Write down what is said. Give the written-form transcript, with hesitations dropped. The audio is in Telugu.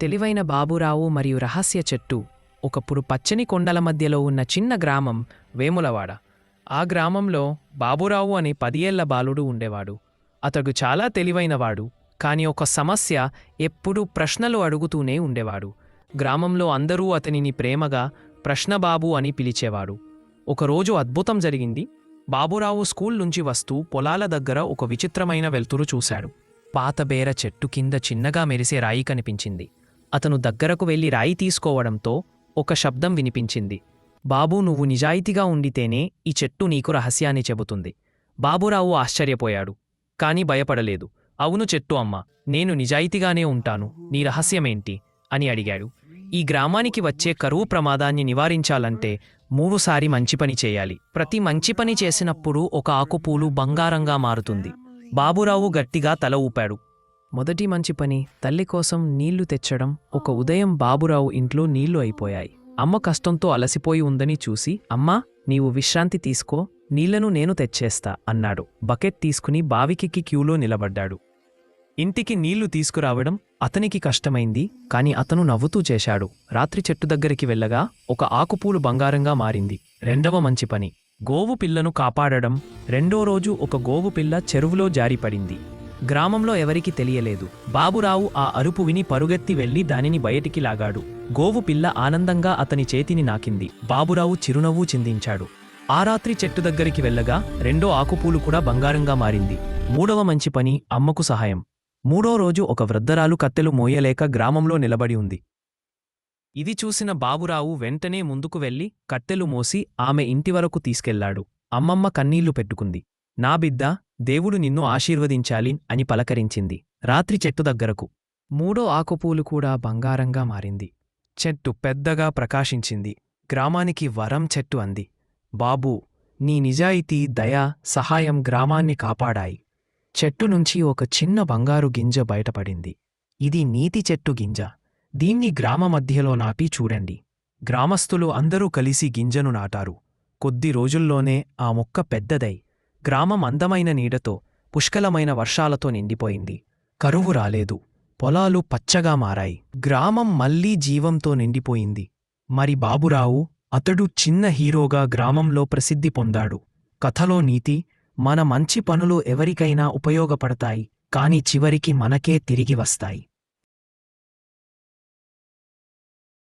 తెలివైన బాబూరావు మరియు రహస్య చెట్టు. ఒకప్పుడు పచ్చని కొండల మధ్యలో ఉన్న చిన్న గ్రామం వేములవాడ. ఆ గ్రామంలో బాబూరావు అనే 10 ఏళ్ల బాలుడు ఉండేవాడు. అతడు చాలా తెలివైనవాడు, కాని ఒక సమస్య: ఎప్పుడూ ప్రశ్నలు అడుగుతూనే ఉండేవాడు. గ్రామంలో అందరూ అతనిని ప్రేమగా ప్రశ్నబాబు అని పిలిచేవాడు. ఒకరోజు అద్భుతం జరిగింది. బాబూరావు స్కూల్ నుంచి వస్తూ పొలాల దగ్గర ఒక విచిత్రమైన వెలుతురు చూశాడు. పాత బేర చెట్టు కింద చిన్నగా మెరిసే రాయి కనిపించింది. అతను దగ్గరకు వెళ్లి రాయి తీసుకోవడంతో ఒక శబ్దం వినిపించింది. బాబూ, నువ్వు నిజాయితీగా ఉండితేనే ఈ చెట్టు నీకు రహస్యాన్ని చెబుతుంది. బాబూరావు ఆశ్చర్యపోయాడు, కాని భయపడలేదు. అవును చెట్టు అమ్మా, నేను నిజాయితీగానే ఉంటాను. నీ రహస్యమేంటి అని అడిగాడు. ఈ గ్రామానికి వచ్చే కరువు ప్రమాదాన్ని నివారించాలంటే 3 సారి మంచి పని చేయాలి. ప్రతి మంచి పని చేసినప్పుడు ఒక ఆకుపూలు బంగారంగా మారుతుంది. బాబూరావు గట్టిగా తల ఊపాడు. మొదటి మంచి పని తల్లి కోసం నీళ్లు తెచ్చడం. ఒక ఉదయం బాబూరావు ఇంట్లో నీళ్లు అయిపోయాయి. అమ్మ కష్టంతో అలసిపోయి ఉందని చూసి, అమ్మా, నీవు విశ్రాంతి తీసుకో, నీళ్లను నేను తెచ్చేస్తా అన్నాడు. బకెట్ తీసుకుని బావికి క్యూలో నిలబడ్డాడు. ఇంటికి నీళ్లు తీసుకురావడం అతనికి కష్టమైంది, కాని అతను నవ్వుతూ చేశాడు. రాత్రి చెట్టు దగ్గరికి వెళ్ళగా ఒక ఆకుపూలు బంగారంగా మారింది. రెండవ మంచి పని గోవు పిల్లను కాపాడడం. రెండో రోజు ఒక గోవు పిల్ల చెరువులో జారిపడింది. గ్రామంలో ఎవరికీ తెలియలేదు. బాబూరావు ఆ అరుపు విని పరుగెత్తి వెళ్లి దానిని బయటికి లాగాడు. గోవు పిల్ల ఆనందంగా అతని చేతిని నాకింది. బాబూరావు చిరునవ్వు చిందించాడు. ఆ రాత్రి చెట్టు దగ్గరికి వెళ్ళగా రెండో ఆకుపూలు కూడా బంగారంగా మారింది. మూడవ మంచి పని అమ్మకు సహాయం. మూడో రోజు ఒక వృద్ధరాలు కత్తెలు మోయలేక గ్రామంలో నిలబడి ఉంది. ఇది చూసిన బాబూరావు వెంటనే ముందుకు వెళ్లి కత్తెలు మోసి ఆమె ఇంటి వరకు తీసుకెళ్లాడు. అమ్మమ్మ కన్నీళ్లు పెట్టుకుంది. నా బిడ్డ, దేవుడు నిన్ను ఆశీర్వదించాలి అని పలకరించింది. రాత్రి చెట్టు దగ్గరకు మూడో ఆకుపూలు కూడా బంగారంగా మారింది. చెట్టు పెద్దగా ప్రకాశించింది. గ్రామానికి వరం చెట్టు అంది. బాబూ, నీ నిజాయితీ, దయ, సహాయం గ్రామాన్ని కాపాడాయి. చెట్టు నుంచి ఒక చిన్న బంగారు గింజ బయటపడింది. ఇది నీతి చెట్టు గింజ. దీన్ని గ్రామ మధ్యలో నాటి చూడండి. గ్రామస్తులు అందరూ కలిసి గింజను నాటారు. కొద్ది రోజుల్లోనే ఆ మొక్క పెద్దదై గ్రామం అందమైన నీడతో, పుష్కలమైన వర్షాలతో నిండిపోయింది. కరువు రాలేదు. పొలాలు పచ్చగా మారాయి. గ్రామం మళ్లీ జీవంతో నిండిపోయింది. మరి బాబూరావు, అతడు చిన్న హీరోగా గ్రామంలో ప్రసిద్ధి పొందాడు. కథలో నీతి: మన మంచి పనులు ఎవరికైనా ఉపయోగపడతాయి, కాని చివరికి మనకే తిరిగి వస్తాయి.